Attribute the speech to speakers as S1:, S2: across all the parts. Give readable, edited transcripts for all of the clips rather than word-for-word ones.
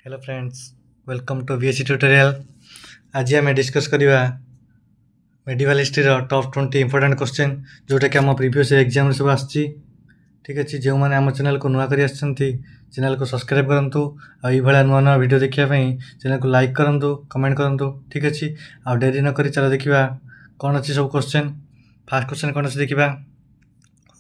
S1: Hello friends, welcome to BSc tutorial. आज आम discuss करवा medical history top 20 important question जोटा कि आम प्रीवियस एग्जाम सब आसी। ठीक अच्छे, जो मैंने आम चैनल को नुआ कर चैनल को सब्सक्राइब करूँ आईभा नुआ नुआ वीडियो देखापी चैनल को लाइक करूँ, कमेंट करूँ। ठीक अच्छे, आ डेरी नक चलो देखा कौन अच्छी सब क्वेश्चन। फास्ट क्वेश्चन कौन अच्छे देखा,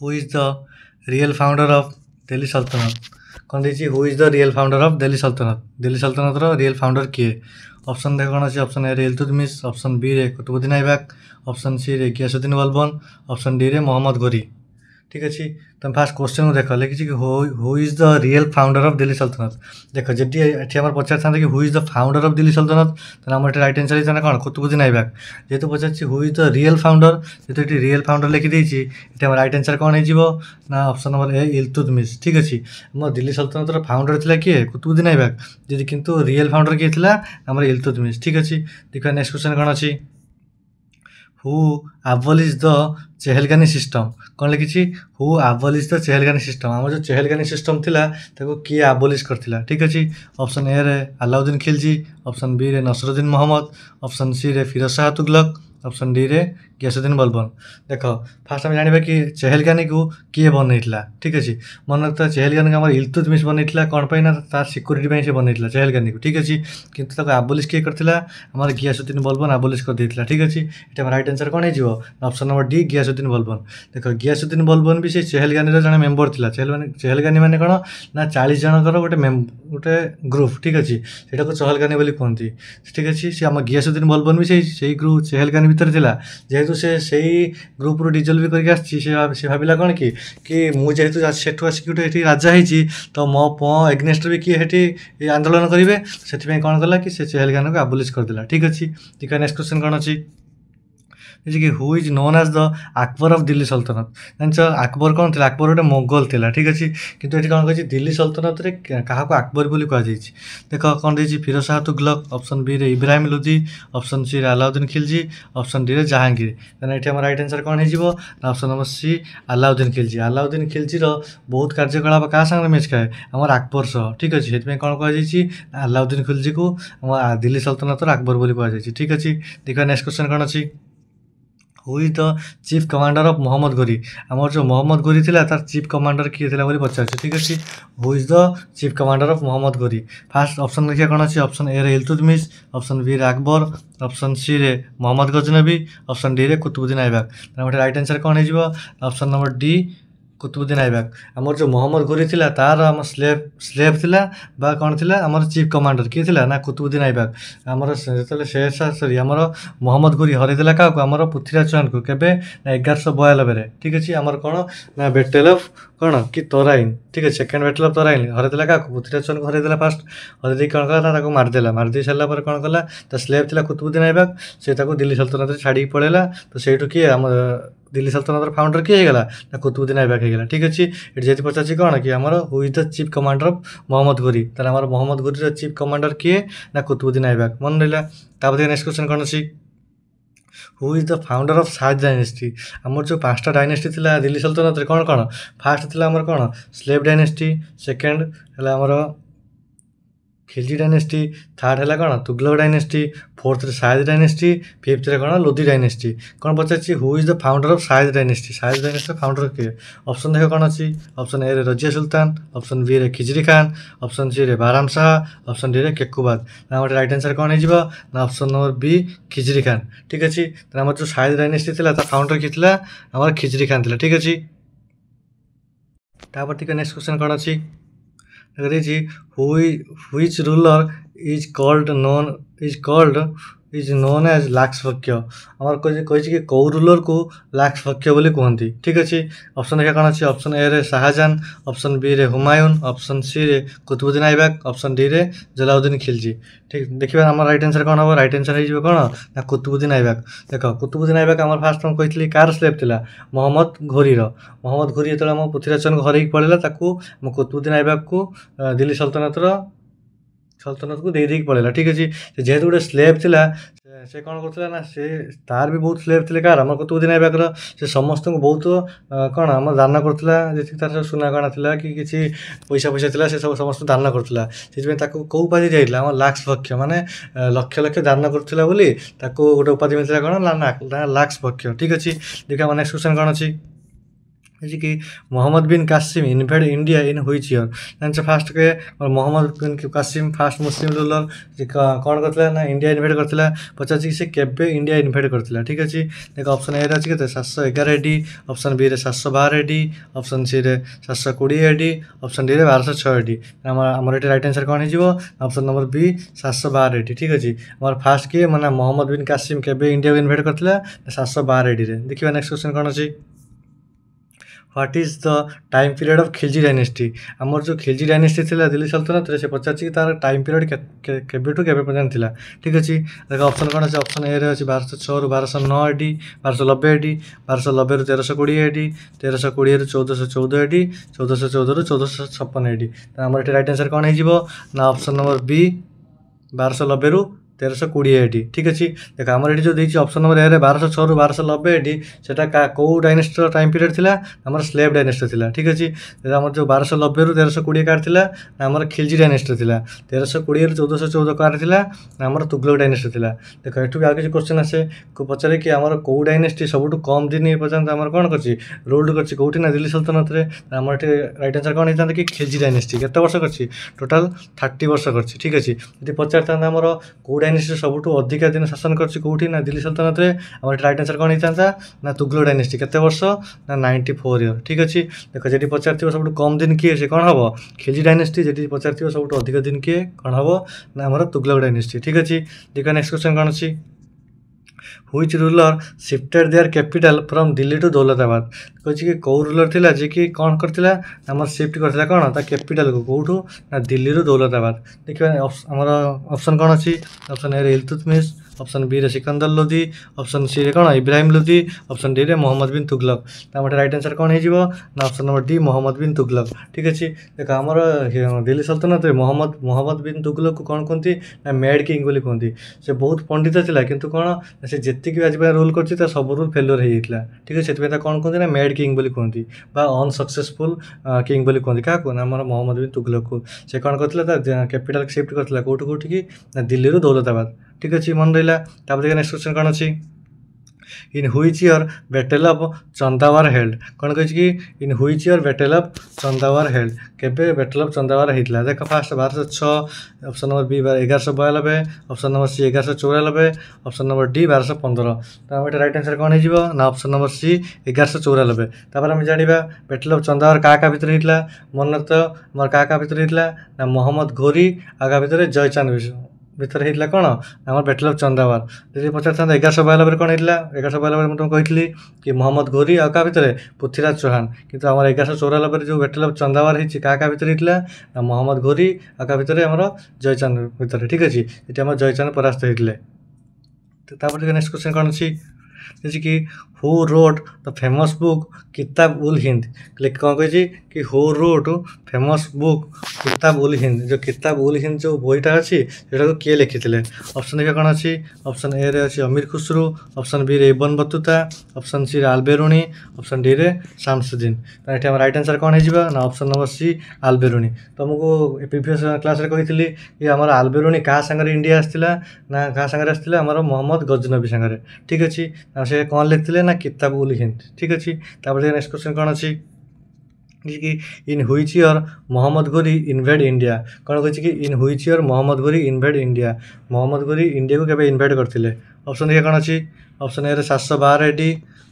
S1: who is the real founder of Delhi सल्तनत। कौन देखिए, who is the real founder of Delhi सल्तनत। दिल्ली सल्तनत रियल फाउंडर किए। ऑप्शन देख कौन अच्छे, ऑप्शन ए रे इल्तुतमिश, ऑप्शन बी रे कुतुबुद्दीन ऐबक, ऑप्शन सी रे गियासुद्दीन बलबन, ऑप्शन डी रे मोहम्मद घोरी। ठीक अच्छे, तुम फास्ट क्वेश्चन को देख लिखी कि who is the real founder of Delhi सल्तनत। देख जी ये पचार था कि who is the founder of Delhi सल्तनत, तो आम राइट आंसर होता कौन, कुतुबुद्दीन ऐबक। जेहेतु पचार who is the real founder, जेहेतु ये रियल फाउंडर लिखिदी ये राइट आंसर कौन हो ना ऑप्शन नंबर ए इल्तुतमिश। ठीक अच्छे, आम दिल्ली सल्तनत फाउंडर था किए, कुतुबुद्दीन ऐबक, जी किंतु रियल फाउंडर किए आम इल्तुतमिश। ठीक अच्छे, देखा नेक्स्ट क्वेश्चन कौन अच्छी, हु आबलिश द चेहलगानी सिस्टम। कौन लिखी, हु आबलिश द चेहलगानी सिस्टम। आम जो चेहलगानी सिस्टम थिला ताको किए आबलिश करथिला। ठीक अच्छे, ऑप्शन ए रे अलाउद्दीन खिलजी, ऑप्शन बी रे नसरुद्दीन मोहम्मद, ऑप्शन सी रे फिरोज शाह तुगलक, ऑप्शन डी रे गियासुद्दीन बलबन। देख फास्ट आम जाना कि चेहलगानी को किए बनईला। ठीक अच्छे, मन रखता चेहलगानी को इल्तुतमिश बनईला कौन पाई ना तार सिक्योरिटी से बनईला चेहलगानी को। ठीक अच्छे, किंतु आबलिश किए करथिला आम गियासुद्दीन बलबन आबलिश कर देइथिला। ठीक अच्छे, ये राइट आंसर कौन हो option number D Ghiyasuddin Balban. देख गियासुद्दीन बलबन भी से चेहलगानी जड़े मेम्बर था। चेहलगानी माने कौन ना 40 जनकर गोटे ग्रुप। ठीक अच्छे, सेटा को चहलगानी बोली कहती। ठीक अच्छे, सी आम गियासुद्दीन बलबन भी से ग्रुप चेहलगानी भितर थिला। जेहेतु से ग्रुप रू डिजल्व भी करके भाविला कौन कि मुझे सेठू आसिक गोटे राजा होती तो मो एग्नेस्ट भी किए हेटी आंदोलन करेंगे, से कौन कला कि चेहलगानी को आबलिश करदेला। ठीक अच्छे, देखा नेक्स्ट क्वेश्चन कौन अच्छी, कि who is known as the Akbar of Delhi Sultanate. जान अकबर कौन थी, अकबर गोटे मोगल थिला। ठीक अच्छे, किंतु ये कौन कही दिल्ली सल्तनत रे क्या अकबर बोली कह जाइए। देख कौन देखिए, फिरोज शाह तुगलक, ऑप्शन बी रे इब्राहिम लोदी, ऑप्शन सी रे अलाउद्दीन खिलजी, ऑप्शन डी रे जहांगीर। ये आम राइट आंसर कौन हो option number C Alauddin Khilji. Alauddin Khilji बहुत कार्यकलाप क्या सागर मैच खाए आम अकबर सह। ठीक अच्छे, से कौन कह अलाउद्दीन खिलजी को आम दिल्ली सल्तनत अकबर बोली कह जाइए। ठीक अच्छे, देखा नेक्स्ट क्वेश्चन कौन अच्छी, who is the chief commander of Mohammad Ghori. आमर जो मोहम्मद घोरी था तार चीफ कमांडर किए थे पचार। ठीक अच्छे, who is the chief commander of Mohammad Ghori. First option देखिए कौन अच्छे, ऑप्शन ए रे इल्तुतमिश, ऑप्शन बी रे अकबर, ऑप्शन सी रे मोहम्मद गजनबी, ऑप्शन डी रे कुतुबुद्दीन ऐबक। गोटे राइट आंसर कौन हो option number D Qutbuddin Aibak. आमर जो मोहम्मद घोरी था तार आम स्लेव थिला बा कौन थिला आमर चीफ कमांडर किए थिला ना कुतुबुद्दीन ऐबक। आमर जो शेर शाह सॉरी आमर मोहम्मद घोरी हरईला क्या आमर पृथ्वीराज चौहान को केबे 1192। ठीक अच्छे, आमर कौन ना बैटल ऑफ कौन कि तराइन। ठीक है, सेकेंड बैटल ऑफ तराइन हरईला क्या पृथ्वीराज चौहान को हरईला फास्ट हरई कौन कला मारदेला। मारदे सारा कौन कला स्लेव थिला कुतुबुद्दीन ऐबक, से दिल्ली सल्तनत छाड़ी पड़ेगा। तो से किए आम दिल्ली सल्तनत फाउंडर किए होगा ना कुतुबुद्दीन ऐबक होगा। ठीक अच्छे, ये जेहतु पचार कौन कि आमर who is the chief commander of Mohammad Ghori, तार मोहम्मद घोरी चीफ कमांडर किए ना कुतुबुद्दीन ऐबक मन रहा। नेक्स्ट क्वेश्चन कौन अच्छी, who is the founder of Shah dynasty. आमर जो 5टा डायनेस्टी थी दिल्ली सल्तनत कौन कौन, फास्ट थी आमर कौन स्लेव डायनेस्टी, सेकेंड है आमर खिलजी डायनेस्टी, थर्ड है कौन तुगलक डायनेस्टी, फोर्थ रे शायद डायनेस्टी, फिफ्थ रे कौन लोधी डायनेस्टी। कौन पचार who is the founder of Sayyid dynasty. Sayyid dynasty founder किए, ऑप्शन देख कौन अच्छी, ऑप्शन ए रे रजिया सुल्तान, ऑप्शन बी रे खिजरी खान, ऑप्शन सी रे बाराम शाह, ऑप्शन डी रे केकुबाद। ना गोटे राइट आंसर कौन हो ना option number B Khizri Khan. ठीक अच्छे, आम जो शायद डायनेस्टी थी फाउंडर किए आम खिजरी खान थी। ठीक अच्छे, तापर नेक्स्ट क्वेश्चन कौन अच्छी, which ruler is known as लाक्सभक्य। आमर कही कि कौ रूलर को लाक्सभक्य बोली कहती। ठीक अच्छे, ऑप्शन देखा कौन अच्छे, ऑप्शन ए रे शाहजहान, ऑप्शन बी रे हुमायून, ऑप्शन सी रे कुतुबुद्दीन ऐबक, ऑप्शन डी रे जलाउद्दीन खिलजी। ठीक देखिए आम राइट आंसर कौन हम, राइट आंसर हो कौन ना कुतुबुद्दीन ऐबक। देख कुतुबुद्दीन ऐबक आम फास्ट कही कार स्लेव था मोहम्मद घोरीर। मोहम्मद घोरी जो आम पृथ्वीराज चौहान को हरई पड़ेगा कुतुबुद्दीन ऐबक को दिल्ली सल्तनत को दे पड़ेगा। ठीक अच्छे, जेहेतु गोटे स्लेव था ସେ କ'ଣ କରୁଥିଲା ନା ସେ ତାର ବି ବହୁତ ସ୍ଲେଭ୍ ଥିଲେ କାହାର ଆମର କୁତୁବୁଦ୍ଦିନ ଆଇବକର। ସେ ସମସ୍ତଙ୍କୁ ବହୁତ କ'ଣ ଆମର ଦାନ କରୁଥିଲା, ଯେତିକି ତାର ସବୁ ସୁନା ଗହଣା ଥିଲା କି କିଛି ପଇସା ଫଇସା ଥିଲା ସେ ସବୁ ସମସ୍ତଙ୍କୁ ଦାନ କରୁଥିଲା। ସେଥିପାଇଁ ତାକୁ କେଉଁ ଉପାଧି ଦିଆଯାଇଥିଲା ଆମର ଲାକ୍ସ ଭକ୍ଷ, ମାନେ ଲକ୍ଷ ଲକ୍ଷ ଦାନ କରୁଥିଲା ବୋଲି ତାକୁ ଗୋଟେ ଉପାଧି ମିଳିଥିଲା କ'ଣ ନା ଲାକ୍ସ ଭକ୍ଷ। ଠିକ୍ ଅଛି, ଦେଖିବା ଆମ ନେକ୍ସଟ କ୍ୱେଶ୍ଚନ୍ କ'ଣ ଅଛି कि Mohammad bin Qasim invade India in which year. ଜାଣିଛ ଫାଷ୍ଟ କେ Mohammad bin Qasim first Muslim ruler ଯେ କ'ଣ କରିଥିଲା ନା ଇଣ୍ଡିଆ ଇନଭେଟ୍ କରିଥିଲା। ପଚାରୁଛି କି ସେ କେବେ ଇଣ୍ଡିଆ ଇନଭେଟ୍ କରିଥିଲା। ଠିକ୍ ଅଛି, ଦେଖ ଅପସନ୍ ଏରେ ଅଛି କେତେ 711 AD, ଅପସନ୍ ବିରେ 712 AD, ଅପସନ୍ ସିରେ 720 AD, ଅପସନ୍ ଡିରେ 1206 AD। ଆମର ଏଠି ରାଇଟ୍ ଆନ୍ସର୍ କ'ଣ ହେଇଯିବ ଅପସନ୍ ନମ୍ବର ବି 712 AD। ଠିକ୍ ଅଛି, ଆମର ଫାଷ୍ଟ କିଏ ମାନେ मोहम्मद बिन कासिम କେବେ ଇଣ୍ଡିଆକୁ ଇନଭେଟ୍ କରିଥିଲା 712 ADରେ। ଦେଖିବା ନେକ୍ସଟ କ୍ୱେଶ୍ଚନ୍ କ'ଣ ଅଛି। What is the time period of Khilji dynasty. आमर जो खिलजी डायनेस्टी थिला दिल्ली सल्तनत से पचार कि तार टाइम पीरियड केबेठू केबे पर्यंत थिला। ठीक अच्छे, देख ऑप्शन कौन अच्छे ऑप्शन ए रे अच्छे 1206 रु 1209 AD, 1290 AD, 1290 रु 1320 AD, 1320 रु 1414 AD, 1414 रु 1456 AD। आमर एठी राइट आंसर कौन है ना ऑप्शन नंबर बी 1290 रु 1320 AD। ठीक अच्छे, देख आमर ये जो देखिए ऑप्शन नंबर ए 1206 रु 1290 AD सेटा कौ डायनेस्टी टाइम पीरियड थिला आमर स्लेव डायनेस्टी थिला। ठीक अच्छे, आमर जो 1290 रु 1320 कार थिला आमर खिलजी डायनेस्टी थिला, 1320 रु 1414 कार थिला आमर तुगलक डायनेस्टी थिला। देख एठू भी आ किसी क्वेश्चन आसे को पचारे कि आमर कौ डायनेस्टी सबुठू कम दिन पर्यंत आमर कोन करछि रूल करछि कोठी ना दिल्ली सल्तनत रे। आमर एठी राइट आंसर कोन हेतांत कि खिलजी डायनेस्टी केते वर्ष करछि टोटल 30 वर्ष करछि। ठीक अछि, यदि पचारता आमर कौ डायनेस्टी सबुठू अधिका दिन शासन करछि कोठी ना दिल्ली सल्तनत रे, आमर राइट आंसर कोन हेतांता ना तुगलक डायनेस्टी केते वर्ष ना 94 ईयर। ठीक अछि, देखो जेडी पचारथिबो सबुठू कम दिन किए से कोन हबो खिलजी डायनेस्टी, जेडी पचारथिबो सबुठू अधिक दिन किए कोन हबो ना हमर तुगलक डायनेस्टी। ठीक अछि, देखो नेक्स्ट क्वेश्चन कोन अछि। Which ruler shifted their capital from Delhi to Daulatabad. कहे कि कौ रूलर थिला जे कि कौन करथिला हमर शिफ्ट करथिला कोन ता कैपिटल को कोठू ना दिल्ली रो दौलताबाद। देखिबा हमर ऑप्शन कोन अछि ऑप्शन ए रे इल्तुतमिश, ऑप्शन बी रे सिकंदर लोदी, ऑप्शन सी रे कोन इब्राहिम लोदी, ऑप्शन डी रे मोहम्मद बिन तुगलक। तामटे राइट आंसर कोन हे जिवो ना ऑप्शन नंबर डी मोहम्मद बिन तुगलक। ठीक अछि, देख हमर दिल्ली सल्तनत रे मोहम्मद बिन तुगलक को कोन कोंती ना मेड किंग बोली कोंती। से बहुत पंडित थिला किंतु कोन से जेतिक आज रूल करछि ता सब रूल फेल्योर हे जाइतला। ठीक अछि, सेतबे ता कोन कोंती ना मेड किंग बोली कोंती बा अनसक्सेसफुल किंग बोली कोंती। का को ना हमर मोहम्मद बिन तुगलक को से कोन करथिला ता कैपिटल शिफ्ट करथिला कोठी की ना दिल्ली रो दौलताबाद। ठीक अछि, मन रहिला। तापर नेक्स्ट क्वेश्चन कोन अछि। In which year battle of Chandawar held. कौन कह कि in which year battle of Chandawar held केबे बैटल ऑफ चंदावार होता। देख first 1206, option number B 1192, option number C 1194, option number D 1215। तो ये राइट आंसर कौन हो ना ऑप्शन नंबर सी 1194। तापर आम जाना बैटल ऑफ चंदावार क्या भितर होता मन तो मोर क्या भितर होता ना मोहम्मद घोरी आगा भितर जयचांद भितर होता कौन आम बैटल ऑफ चंदावार। जब पचार था 1192 कौन होता 1192 मुझे तुमको कही कि मोहम्मद घोरी आ क्या भितर पृथ्वीराज चौहान, किंतु आम 1194 जो बैटल ऑफ चंदावार होती क्या भितर होता ना मोहम्मद घोरी आ क्या भितर आम जयचांद भितर। ठीक अच्छे, ये आम जयचांद परास्त होते। नेक्स्ट क्वेश्चन कौन अच्छी जैसे कि who wrote the famous book किताब उल हिंद। कौन कही कि हु रोड फेमस बुक किताब उल हिंद। जो किताब उल हिंद जो बोईटा अच्छी से किए लिखी थे। ऑप्शन देखिए कौन अच्छी ऑप्शन ए रे अच्छी अमीर खुसरू, ऑप्शन बी रे इब्न बतूता, ऑप्शन सी रे आलबेरुनी, ऑप्शन डी रे शामसुद्दीन। तो ये राइट आंसर कौन है ना ऑप्शन नंबर सी आलबेरुनी। तुमको प्रीवियस क्लास रे कही कि आमर आलबेरुनी क्या सांगे इंडिया आसला ना क्या सांगे आसला आमर मोहम्मद गजनबी सांगे। ठीक अच्छे, से कौन लिखते ना किताब उल हिंद। ठीक अच्छे, नेक्स्ट क्वेश्चन कौन अच्छी कि in which year Mohammad Ghori invade India. कौन कही कि in which year Mohammad Ghori invade India. Mohammad Ghori India को केबे इनवेड करथिले। ऑप्शन देखिए कौन अच्छी ऑप्शन ए रे 712 AD,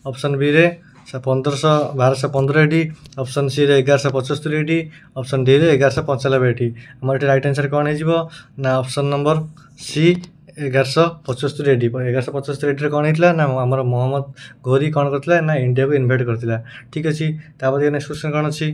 S1: ऑप्शन बी रे 1215 AD, ऑप्शन सी रे 1175 AD, ऑप्शन डी रे 1195 AD। हमारे राइट आंसर कौन है ना ऑप्शन नंबर सी 1175 AD। 1175 AD कौन होता ना आमर मोहम्मद घोरी कौन करता ना इंडिया को इनवाइट करता। ठीक अच्छे, नेक्स्ट क्वेश्चन कौन अच्छी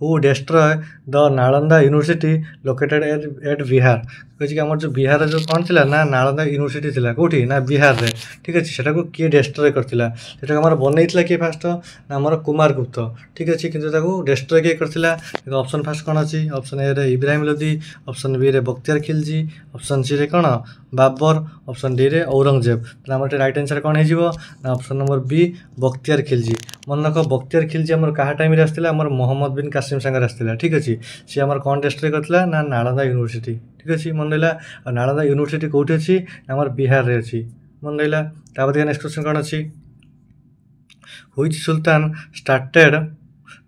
S1: who destroy the Nalanda university located at Bihar. कही कि आम जो बिहार जो कौन थी ना नालंदा यूनिवर्सिटी थी कौटी ना बिहार रे। ठीक अच्छे, से किए डेस्ट्रॉय करथिला सेटा आमर बनईला किए फास्ट ना आमर कुमार गुप्त। ठीक अच्छे, किंतु डेस्ट्रॉय किए करथिला। ऑप्शन फास्ट कौन अच्छी ऑप्शन ए रे इब्राहिम लोदी, ऑप्शन बी रे बख्तियार खिलजी, ऑप्शन सी रे कौन ବାବର, ଅପସନ୍ ଡିରେ ଔରଙ୍ଗଜେବ। ତାହେଲେ ଆମର ଏଠି ରାଇଟ୍ ଆନ୍ସର୍ କ'ଣ ହେଇଯିବ ନା ଅପସନ୍ ନମ୍ବର ବି ବକ୍ତିଆର ଖିଲଜି। ମନେ ରଖ ବକ୍ତିଆର ଖିଲଜି ଆମର କାହା ଟାଇମ୍ରେ ଆସିଥିଲା, ଆମର ମହମ୍ମଦ ବିନ୍ କାସିମ୍ ସାଙ୍ଗରେ ଆସିଥିଲା। ଠିକ୍ ଅଛି, ସିଏ ଆମର କ'ଣ ଡେଷ୍ଟ୍ରୟ କରିଥିଲା ନା ନାଳନ୍ଦା ୟୁନିଭର୍ସିଟି। ଠିକ୍ ଅଛି, ମନେ ରହିଲା। ଆଉ ନାଳନ୍ଦା ୟୁନିଭର୍ସିଟି କେଉଁଠି ଅଛି ନା ଆମର ବିହାରରେ ଅଛି, ମନେ ରହିଲା। ତାପରେ ନେକ୍ସଟ କ୍ୱେଶ୍ଚନ୍ କ'ଣ ଅଛି, which sultan started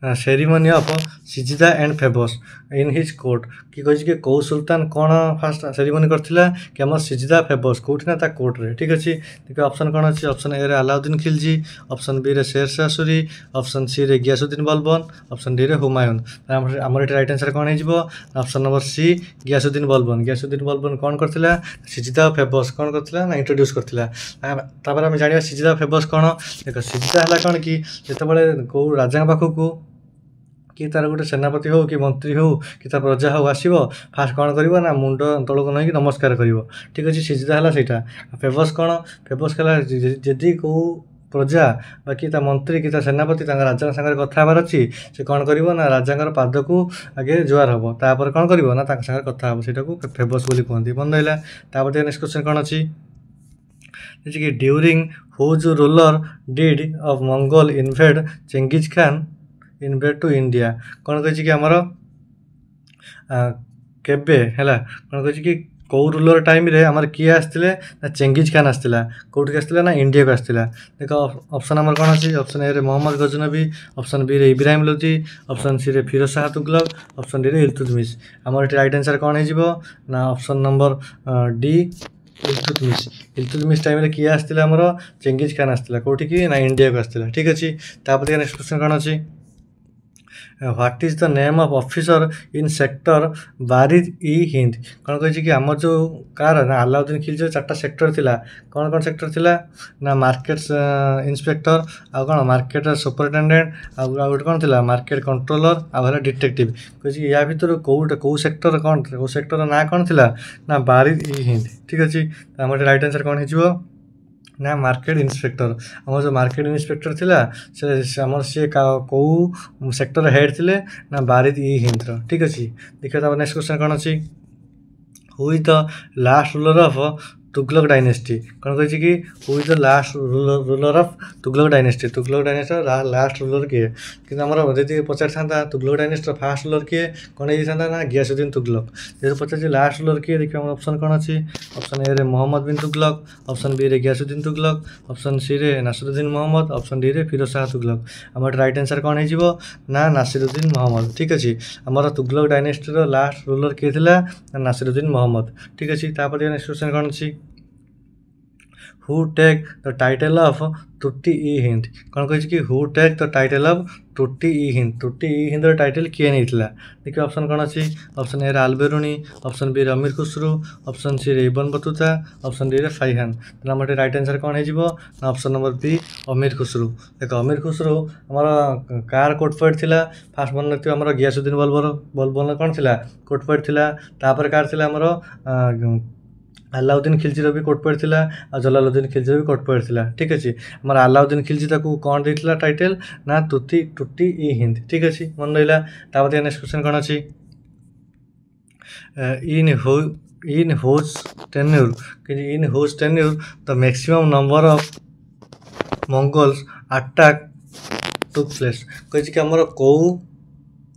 S1: ceremony of sijda and favours in his court. କି କହିଛି କି କେଉଁ ସୁଲତାନ କ'ଣ ଫାଷ୍ଟ ସେରିମନି କରିଥିଲା କି ଆମର ସିଜଦା ଫେଭର୍ସ କେଉଁଠି ନା ତା କୋର୍ଟରେ। ଠିକ୍ ଅଛି, ଦେଖିବା ଅପସନ୍ କ'ଣ ଅଛି। ଅପସନ୍ ଏରେ ଆଲାଉଦ୍ଦିନ ଖିଲଜି, ଅପସନ୍ ବିରେ ଶେରଶାହ ସୁରୀ, ଅପସନ୍ ସିରେ ଗିୟାସୁଦ୍ଦିନ ବଲବନ, ଅପସନ୍ ଡିରେ ହୁମାୟୁନ। ଆମର ଏଠି ରାଇଟ୍ ଆନ୍ସର୍ କ'ଣ ହେଇଯିବ option number C Ghiyasuddin Balban. Ghiyasuddin Balban କ'ଣ କରିଥିଲା ସିଜଦା ଫେଭର୍ସ କ'ଣ କରିଥିଲା ନା ଇଣ୍ଟ୍ରୋଡ୍ୟୁସ୍ କରିଥିଲା। ତାପରେ ଆମେ ଜାଣିବା ସିଜଦା ଫେଭର୍ସ କ'ଣ। ଦେଖ ସିଜଦା ହେଲା କ'ଣ କି ଯେତେବେଳେ କେଉଁ ରାଜାଙ୍କ ପାଖକୁ କି ତାର ଗୋଟେ ସେନାପତି ହେଉ କି ମନ୍ତ୍ରୀ ହେଉ କି ତା ପ୍ରଜା ହେଉ ଆସିବ, ଫାଷ୍ଟ କ'ଣ କରିବ ନା ମୁଣ୍ଡ ତଳକୁ ନେଇକି ନମସ୍କାର କରିବ। ଠିକ୍ ଅଛି, ସିଜଦା ହେଲା ସେଇଟା। ଫେଭର୍ସ କ'ଣ, ଫେଭର୍ସ ହେଲା ଯଦି କେଉଁ ପ୍ରଜା ବା କି ତା ମନ୍ତ୍ରୀ କି ତା ସେନାପତି ତାଙ୍କ ରାଜାଙ୍କ ସାଙ୍ଗରେ କଥା ହେବାର ଅଛି, ସେ କ'ଣ କରିବ ନା ରାଜାଙ୍କର ପାଦକୁ ଆଗେ ଜୁହାର ହେବ, ତାପରେ କ'ଣ କରିବ ନା ତାଙ୍କ ସାଙ୍ଗରେ କଥା ହେବ, ସେଇଟାକୁ ଫେଭର୍ସ ବୋଲି କୁହନ୍ତି। ମନେ ରହିଲା। ତାପରେ ନେକ୍ସଟ କ୍ୱେଶ୍ଚନ୍ କ'ଣ ଅଛି, କି during whose ruler did of Mongol invade Genghis Khan invade to India. କ'ଣ କହିଛି କି ଆମର କେବେ ହେଲା, କ'ଣ କହିଛି କି କେଉଁ ରୁଲର ଟାଇମ୍ରେ ଆମର କିଏ ଆସିଥିଲେ ନା ଚେଙ୍ଗିଜ୍ ଖାନ୍ ଆସିଥିଲା। କେଉଁଠିକି ଆସିଥିଲା ନା ଇଣ୍ଡିଆକୁ ଆସିଥିଲା। ଦେଖ ଅପସନ୍ ଆମର କ'ଣ ଅଛି। ଅପସନ୍ ଏରେ ମହମ୍ମଦ ଗଜନବୀ, ଅପସନ୍ ବିରେ ଇବ୍ରାହିମ ଲୋଧି, ଅପସନ୍ ସିରେ ଫିରୋଜ ଶାହ ତୁଗଲକ, ଅପସନ୍ ଡିରେ ଇଲତୁତମିଶ। ଆମର ଏଠି ରାଇଟ୍ ଆନ୍ସର୍ କ'ଣ ହେଇଯିବ ନା option number D Iltutmish. Iltutmish ଟାଇମ୍ରେ କିଏ ଆସିଥିଲା ଆମର ଚେଙ୍ଗିଜ୍ ଖାନ୍ ଆସିଥିଲା କେଉଁଠିକି ନା ଇଣ୍ଡିଆକୁ ଆସିଥିଲା। ଠିକ୍ ଅଛି, ତାପରେ ନେକ୍ସଟ କ୍ୱେଶ୍ଚନ୍ କ'ଣ ଅଛି, what is the name of officer in sector Barid e Hind. କ'ଣ କହିଛି କି ଆମର ଯେଉଁ କାହାର ନା ଆଲାଉଦ୍ଦିନ ଖିଲଜିର 4ଟା ସେକ୍ଟର ଥିଲା। କ'ଣ କ'ଣ ସେକ୍ଟର ଥିଲା ନା ମାର୍କେଟ ଇନ୍ସପେକ୍ଟର, ଆଉ କ'ଣ ମାର୍କେଟ ସୁପରିଟେଣ୍ଡେଣ୍ଟ, ଆଉ ଗୋଟେ କ'ଣ ଥିଲା ମାର୍କେଟ କଣ୍ଟ୍ରୋଲର, ଆଉ ହେଲା ଡିଟେକ୍ଟିଭ୍। କହିଛି ୟା ଭିତରୁ କେଉଁ ସେକ୍ଟର କ'ଣ କେଉଁ ସେକ୍ଟର ନାଁ କ'ଣ ଥିଲା ନା ବାରିଦ ଇ ହିନ୍ଦ। ଠିକ୍ ଅଛି, ଆମର ରାଇଟ୍ ଆନ୍ସର୍ କ'ଣ ହେଇଯିବ ନା ମାର୍କେଟ ଇନ୍ସପେକ୍ଟର। ଆମର ଯେଉଁ ମାର୍କେଟ ଇନ୍ସପେକ୍ଟର ଥିଲା ଆମର ସିଏ କେଉଁ ସେକ୍ଟର ହେଡ଼୍ ଥିଲେ ନା ବାରିଦ ଇ ହିନ୍ଦର। ଠିକ୍ ଅଛି, ଦେଖିବା ତାପରେ ନେକ୍ସଟ କ୍ୱେଶ୍ଚନ୍ କ'ଣ ଅଛି, who is the last ruler of Tughlaq dynasty. କ'ଣ କହିଛି କି who is the last ruler of Tughlaq dynasty. Tughlaq ଡାଇନେଷ୍ଟିର ଲାଷ୍ଟ ରୁଲର କିଏ। କିନ୍ତୁ ଆମର ଯଦି ପଚାରିଥାନ୍ତା ତୁଗଲକ ଡାଇନେଷ୍ଟିର ଫାଷ୍ଟ ରୁଲର କିଏ, କ'ଣ ହେଇଥାନ୍ତା ନା ଗିୟାସୁଦ୍ଦିନ ତୁଗଲକ। ଯେହେତୁ ପଚାରିଛି ଲାଷ୍ଟ ରୁଲର କିଏ, ଦେଖିବା ଆମର ଅପସନ୍ କ'ଣ ଅଛି। ଅପସନ୍ ଏରେ ମହମ୍ମଦ ବିନ୍ ତୁଗଲକ, ଅପସନ୍ ବିରେ ଗିୟାସୁଦ୍ଦିନ ତୁଗଲକ, ଅପସନ୍ ସିରେ ନାସିରୁଦ୍ଦିନ ମହମ୍ମଦ, ଅପସନ୍ ଡିରେ ଫିରୋଜ ଶାହ ତୁଗଲକ। ଆମର ରାଇଟ୍ ଆନ୍ସର୍ କ'ଣ ହେଇଯିବ ନା ନାସିରୁଦ୍ଦିନ ମହମ୍ମଦ। ଠିକ୍ ଅଛି, ଆମର ତୁଗଲକ ଡାଇନେଷ୍ଟିର ଲାଷ୍ଟ ରୁଲର କିଏ ଥିଲା ନା ନାସିରୁଦ୍ଦିନ ମହମ୍ମଦ। ଠିକ୍ ଅଛି, ତାପରେ ନେକ୍ସଟ କ୍ୱେଶ୍ଚନ୍ କ'ଣ ଅଛି, who take the title of ତୁର୍ତ୍ତୀ ଇ ହିନ୍ଦ। କ'ଣ କହିଛି କି who take the title of ତୁର୍ତ୍ତୀ ଇ ହିନ୍ଦ। ତୁର୍ତ୍ତୀ ଇ ହିନ୍ଦର ଟାଇଟେଲ୍ କିଏ ନେଇଥିଲା। ଦେଖିବା ଅପସନ୍ କ'ଣ ଅଛି। ଅପସନ୍ ଏରେ ଆଲବେରୁଣି, ଅପସନ୍ ବିରେ ଅମୀର ଖୁସରୁ, ଅପସନ୍ ସିରେ ଇବନ ବତୁତା, ଅପସନ୍ ଡିରେ ଫାଇହାନ। ତାହେଲେ ଆମର ରାଇଟ୍ ଆନ୍ସର୍ କ'ଣ ହେଇଯିବ ନା ଅପସନ୍ ନମ୍ବର ବି ଅମୀର ଖୁସରୁ। ଦେଖ ଅମୀର ଖୁସରୁ ଆମର କାହାର କୋର୍ଟ ପଏଣ୍ଟ ଥିଲା, ଫାଷ୍ଟ ମନେ ରଖିଥିବା ଆମର ଗିୟାସୁଦ୍ଦିନ ବଲବନର କ'ଣ ଥିଲା କୋର୍ଟ ପଏଣ୍ଟ ଥିଲା। ତାପରେ କାହାର ଥିଲା ଆମର ଆଲାଉଦ୍ଦିନ ଖିଲଜିର ବି କୋର୍ଟ ପଏଣ୍ଟ ଥିଲା, ଆଉ ଜଲାଲୁଦ୍ଦିନ ଖିଲଜିର ବି କୋର୍ଟ ପଏଣ୍ଟ ଥିଲା। ଠିକ୍ ଅଛି, ଆମର ଆଲାଉଦ୍ଦିନ ଖିଲଜି ତାକୁ କ'ଣ ଦେଇଥିଲା ଟାଇଟେଲ୍ ନା ତୁର୍ତ୍ତୀ ଇ ହିନ୍ଦ। ଠିକ୍ ଅଛି, ମନେ ରହିଲା। ତାପରେ ନେକ୍ସଟ କ୍ୱେଶ୍ଚନ୍ କ'ଣ ଅଛି, in whose tenure the maximum number of Mongols attack took place। କହିଛି କି ଆମର କେଉଁ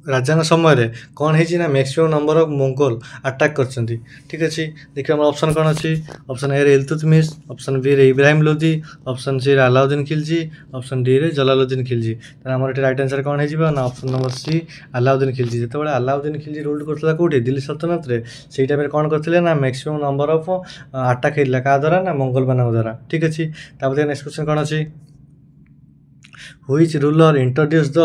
S1: ରାଜାଙ୍କ ସମୟରେ କ'ଣ ହେଇଛି ନା maximum number of Mongol attack କରିଛନ୍ତି। ଠିକ୍ ଅଛି, ଦେଖିବା ଆମର ଅପସନ୍ କ'ଣ ଅଛି। ଅପସନ୍ ଏରେ ଇଲତୁତମିଶ, ଅପସନ୍ ବିରେ ଇବ୍ରାହିମ ଲୋଧି, ଅପସନ୍ ସିରେ ଆଲାଉଦ୍ଦିନ ଖିଲଜି, ଅପସନ୍ ଡିରେ ଜଲାଲୁଦ୍ଦିନ ଖିଲଜି। ତାହେଲେ ଆମର ଏଠି ରାଇଟ୍ ଆନ୍ସର୍ କ'ଣ ହେଇଯିବ ନା option number C Alauddin Khilji. ଯେତେବେଳେ ଆଲାଉଦ୍ଦିନ ଖିଲଜି ରୁଲ୍ କରୁଥିଲା କେଉଁଠି ଦିଲ୍ଲୀ ସଲ୍ତନତରେ, ସେଇ ଟାଇମ୍ରେ କ'ଣ କରିଥିଲେ ନା ମ୍ୟାକ୍ସିମମ୍ ନମ୍ବର ଅଫ୍ ଆଟାକ୍ ହେଇଥିଲା କାହା ଦ୍ୱାରା ନା ମଙ୍ଗୋଲମାନଙ୍କ ଦ୍ୱାରା। ଠିକ୍ ଅଛି, ତାପରେ ନେକ୍ସଟ କ୍ୱେଶ୍ଚନ୍ କ'ଣ ଅଛି, which ruler introduce the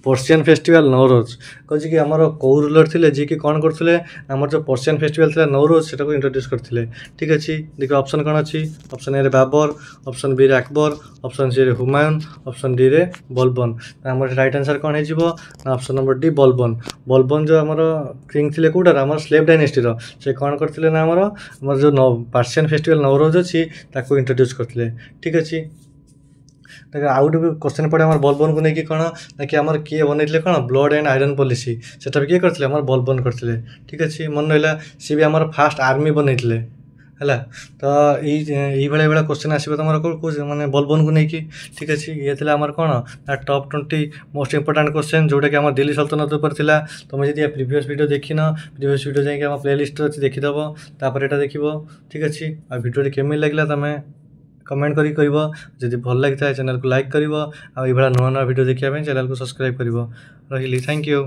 S1: Persian festival Nauroz. କହିଛି କି ଆମର କେଉଁ ରୁଲର ଥିଲେ ଯିଏକି କ'ଣ କରୁଥିଲେ ଆମର ଯେଉଁ ପର୍ସିଆନ୍ ଫେଷ୍ଟିଭାଲ ଥିଲା ନୌରୋଜ ସେଟାକୁ ଇଣ୍ଟ୍ରୋଡ୍ୟୁସ୍ କରିଥିଲେ। ଠିକ୍ ଅଛି, ଦେଖିବା ଅପସନ୍ କ'ଣ ଅଛି। ଅପସନ୍ ଏରେ ବାବର, ଅପସନ୍ ବିରେ ଆକବର, ଅପସନ୍ ସିରେ ହୁମାୟୁନ, ଅପସନ୍ ଡିରେ ବଲବନ। ଆମର ରାଇଟ୍ ଆନ୍ସର୍ କ'ଣ ହେଇଯିବ ନା option number D Balban. Balban ଯେଉଁ ଆମର କିଙ୍ଗ ଥିଲେ କେଉଁଟାର ଆମର ସ୍ଲେଭ୍ ଡାଇନେଷ୍ଟିର, ସେ କ'ଣ କରିଥିଲେ ନା ଆମର ଯେଉଁ ପର୍ସିଆନ୍ ଫେଷ୍ଟିଭାଲ ନୌରୋଜ ଅଛି ତାକୁ ଇଣ୍ଟ୍ରୋଡ୍ୟୁସ୍ କରିଥିଲେ। ଠିକ୍ ଅଛି, ଦେଖ ଆଉ ଗୋଟେ କ୍ୱେଶ୍ଚନ୍ ପଡ଼େ ଆମର ବଲବନକୁ ନେଇକି କ'ଣ ନା କି ଆମର କିଏ ବନେଇଥିଲେ କ'ଣ ବ୍ଲଡ଼ ଆଣ୍ଡ ଆଇରନ୍ ପଲିସି, ସେଟା ବି କିଏ କରିଥିଲେ ଆମର ବଲବନ କରିଥିଲେ। ଠିକ୍ ଅଛି, ମନେ ରହିଲା। ସିଏ ବି ଆମର ଫାଷ୍ଟ ଆର୍ମି ବନେଇଥିଲେ, ହେଲା। ତ ଏଇଭଳିଆ କ୍ୱେଶ୍ଚିନ୍ ଆସିବ ତମର କେଉଁ ମାନେ ବୋଲବମ୍କୁ ନେଇକି। ଠିକ୍ ଅଛି, ଇଏ ଥିଲା ଆମର କ'ଣ ନା ଟପ୍ 20 ମୋଷ୍ଟ ଇମ୍ପୋର୍ଟାଣ୍ଟ କ୍ୱେଶ୍ଚିନ୍, ଯେଉଁଟାକି ଆମ ଦିଲ୍ଲୀ ସଲ୍ତନତ ଉପରେ ଥିଲା। ତୁମେ ଯଦି ପ୍ରିଭିୟସ୍ ଭିଡ଼ିଓ ଦେଖିନ, ପ୍ରିଭିୟସ୍ ଭିଡ଼ିଓ ଯାଇକି ଆମ ପ୍ଲେଲିଷ୍ଟରେ ଅଛି ଦେଖିଦେବ, ତାପରେ ଏଇଟା ଦେଖିବ। ଠିକ୍ ଅଛି, ଆଉ ଭିଡ଼ିଓଟି କେମିତି ଲାଗିଲା ତମେ କମେଣ୍ଟ କରିକି କହିବ। ଯଦି ଭଲ ଲାଗିଥାଏ ଚ୍ୟାନେଲକୁ ଲାଇକ୍ କରିବ, ଆଉ ଏଇଭଳିଆ ନୂଆ ନୂଆ ଭିଡ଼ିଓ ଦେଖିବା ପାଇଁ ଚ୍ୟାନେଲକୁ ସବସ୍କ୍ରାଇବ୍ କରିବ। ରହିଲି, ଥ୍ୟାଙ୍କ ୟୁ।